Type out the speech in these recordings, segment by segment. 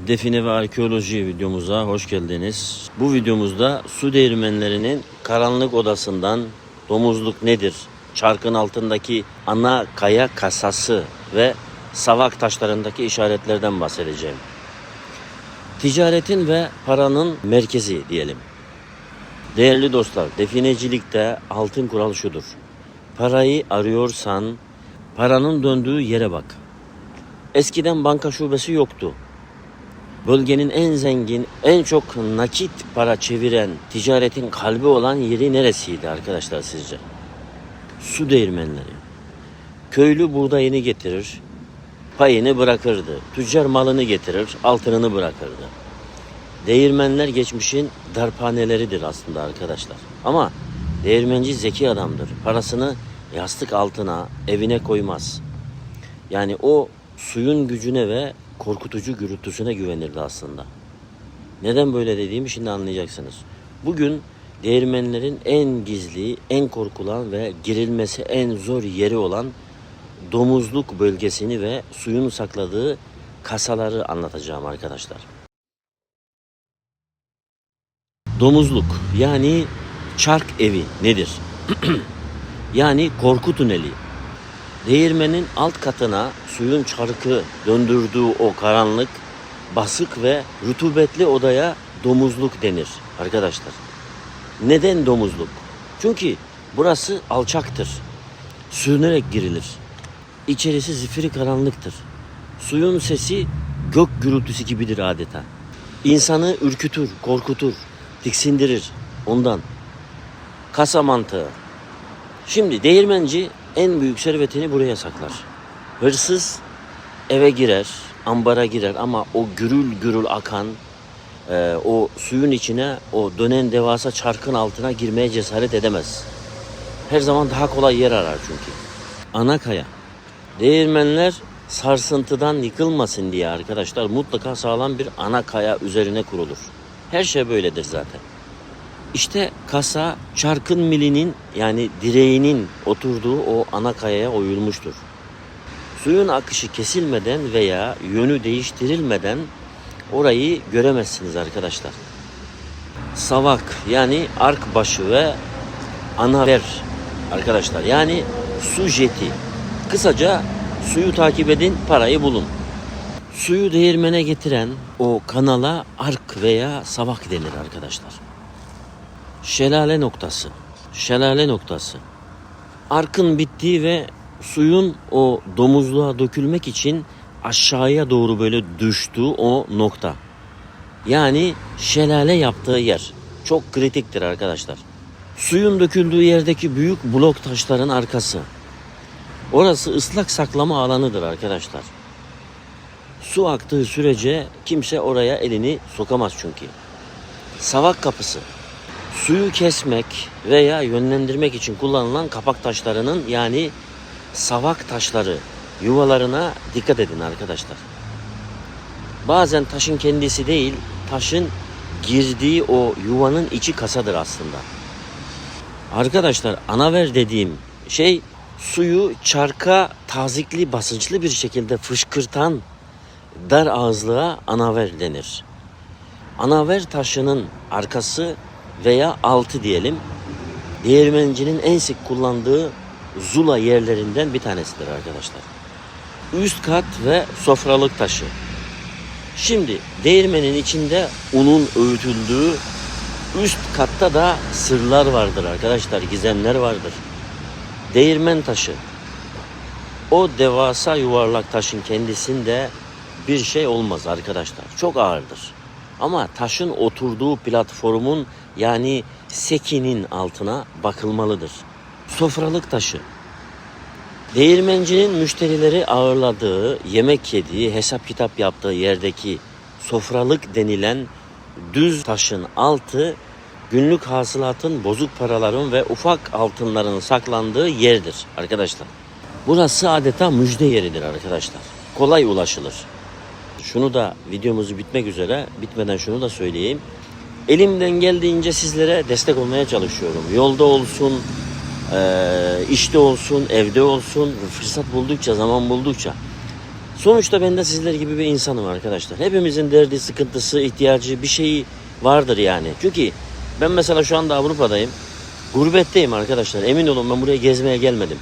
Define ve arkeoloji videomuza hoş geldiniz. Bu videomuzda su değirmenlerinin karanlık odasından domuzluk nedir, çarkın altındaki ana kaya kasası ve savak taşlarındaki işaretlerden bahsedeceğim. Ticaretin ve paranın merkezi diyelim. Değerli dostlar, definecilikte altın kural şudur: parayı arıyorsan paranın döndüğü yere bak. Eskiden banka şubesi yoktu. Bölgenin en zengin, en çok nakit para çeviren, ticaretin kalbi olan yeri neresiydi arkadaşlar sizce? Su değirmenleri. Köylü buğdayını getirir, payını bırakırdı. Tüccar malını getirir, altınını bırakırdı. Değirmenler geçmişin darphaneleridir aslında arkadaşlar. Ama değirmenci zeki adamdır. Parasını yastık altına, evine koymaz. Yani o suyun gücüne ve korkutucu gürültüsüne güvenirdi aslında. Neden böyle dediğimi şimdi anlayacaksınız. Bugün değirmenlerin en gizli, en korkulan ve girilmesi en zor yeri olan domuzluk bölgesini ve suyun sakladığı kasaları anlatacağım arkadaşlar. Domuzluk yani çark evi nedir? Yani korku tüneli. Değirmenin alt katına suyun çarkı döndürdüğü o karanlık, basık ve rutubetli odaya domuzluk denir arkadaşlar. Neden domuzluk? Çünkü burası alçaktır. Sürünerek girilir. İçerisi zifiri karanlıktır. Suyun sesi gök gürültüsü gibidir adeta. İnsanı ürkütür, korkutur, tiksindirir ondan. Kasa mantığı. Şimdi değirmenci en büyük servetini buraya saklar. Hırsız eve girer, ambara girer ama o gürül gürül akan o suyun içine, o dönen devasa çarkın altına girmeye cesaret edemez. Her zaman daha kolay yer arar çünkü. Ana kaya. Değirmenler sarsıntıdan yıkılmasın diye arkadaşlar mutlaka sağlam bir ana kaya üzerine kurulur. Her şey böyledir zaten. İşte kasa çarkın milinin yani direğinin oturduğu o ana kayaya oyulmuştur. Suyun akışı kesilmeden veya yönü değiştirilmeden orayı göremezsiniz arkadaşlar. Savak yani ark başı ve anaver arkadaşlar yani su jeti. Kısaca suyu takip edin, parayı bulun. Suyu değirmene getiren o kanala ark veya savak denir arkadaşlar. Şelale noktası. Şelale noktası. Arkın bittiği ve suyun o domuzluğa dökülmek için aşağıya doğru böyle düştüğü o nokta. Yani şelale yaptığı yer. Çok kritiktir arkadaşlar. Suyun döküldüğü yerdeki büyük blok taşların arkası. Orası ıslak saklama alanıdır arkadaşlar. Su aktığı sürece kimse oraya elini sokamaz çünkü. Savak kapısı. Suyu kesmek veya yönlendirmek için kullanılan kapak taşlarının yani savak taşları yuvalarına dikkat edin arkadaşlar. Bazen taşın kendisi değil, taşın girdiği o yuvanın içi kasadır aslında. Arkadaşlar anaver dediğim şey suyu çarka tazikli basınçlı bir şekilde fışkırtan dar ağızlığa anaver denir. Anaver taşının arkası veya altı diyelim, değirmencinin en sık kullandığı zula yerlerinden bir tanesidir arkadaşlar. Üst kat ve sofralık taşı. Şimdi değirmenin içinde unun öğütüldüğü üst katta da sırlar vardır arkadaşlar, gizemler vardır. Değirmen taşı. O devasa yuvarlak taşın kendisinde bir şey olmaz arkadaşlar. Çok ağırdır. Ama taşın oturduğu platformun yani sekinin altına bakılmalıdır. Sofralık taşı. Değirmencinin müşterileri ağırladığı, yemek yediği, hesap kitap yaptığı yerdeki sofralık denilen düz taşın altı günlük hasılatın, bozuk paraların ve ufak altınların saklandığı yerdir arkadaşlar. Burası adeta müjde yeridir arkadaşlar. Kolay ulaşılır. Şunu da videomuzu bitmek üzere, bitmeden şunu da söyleyeyim. Elimden geldiğince sizlere destek olmaya çalışıyorum. Yolda olsun, işte olsun, evde olsun, fırsat buldukça, zaman buldukça. Sonuçta ben de sizler gibi bir insanım arkadaşlar. Hepimizin derdi, sıkıntısı, ihtiyacı bir şeyi vardır yani. Çünkü ben mesela şu anda Avrupa'dayım. Gurbetteyim arkadaşlar. Emin olun ben buraya gezmeye gelmedim.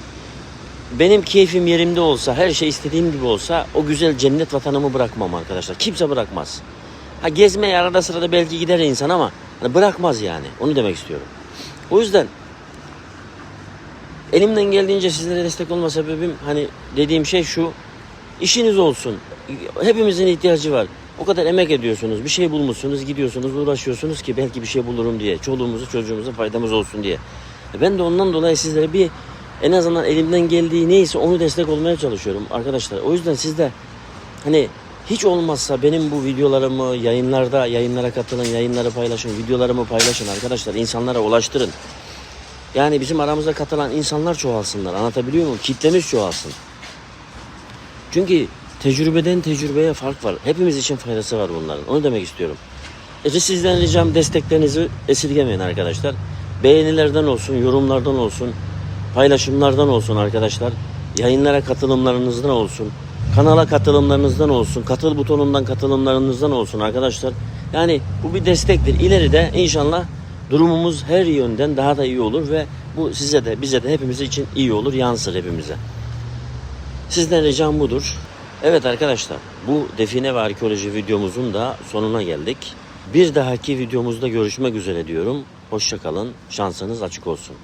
Benim keyfim yerimde olsa, her şey istediğim gibi olsa o güzel cennet vatanımı bırakmam arkadaşlar. Kimse bırakmaz. Ha gezmeye arada sırada belki gider insan ama hani bırakmaz yani. Onu demek istiyorum. O yüzden elimden geldiğince sizlere destek olma sebebim hani dediğim şey şu. İşiniz olsun. Hepimizin ihtiyacı var. O kadar emek ediyorsunuz. Bir şey bulmuşsunuz, gidiyorsunuz, uğraşıyorsunuz ki belki bir şey bulurum diye. Çoluğumuza, çocuğumuza faydamız olsun diye. Ben de ondan dolayı sizlere bir en azından elimden geldiği neyse onu destek olmaya çalışıyorum arkadaşlar. O yüzden siz de hani hiç olmazsa benim bu videolarımı yayınlara katılın, yayınları paylaşın, videolarımı paylaşın arkadaşlar. İnsanlara ulaştırın. Yani bizim aramıza katılan insanlar çoğalsınlar. Anlatabiliyor muyum? Kitlemiz çoğalsın. Çünkü tecrübeden tecrübeye fark var. Hepimiz için faydası var bunların. Onu demek istiyorum. Sizden ricam desteklerinizi esirgemeyin arkadaşlar. Beğenilerden olsun, yorumlardan olsun, paylaşımlardan olsun arkadaşlar. Yayınlara katılımlarınızdan olsun. Kanala katılımlarınızdan olsun. Katıl butonundan katılımlarınızdan olsun arkadaşlar. Yani bu bir destektir. İleride inşallah durumumuz her yönden daha da iyi olur ve bu size de bize de hepimiz için iyi olur, yansır hepimize. Sizden ricam budur. Evet arkadaşlar, bu define ve arkeoloji videomuzun da sonuna geldik. Bir dahaki videomuzda görüşmek üzere diyorum. Hoşça kalın, şansınız açık olsun.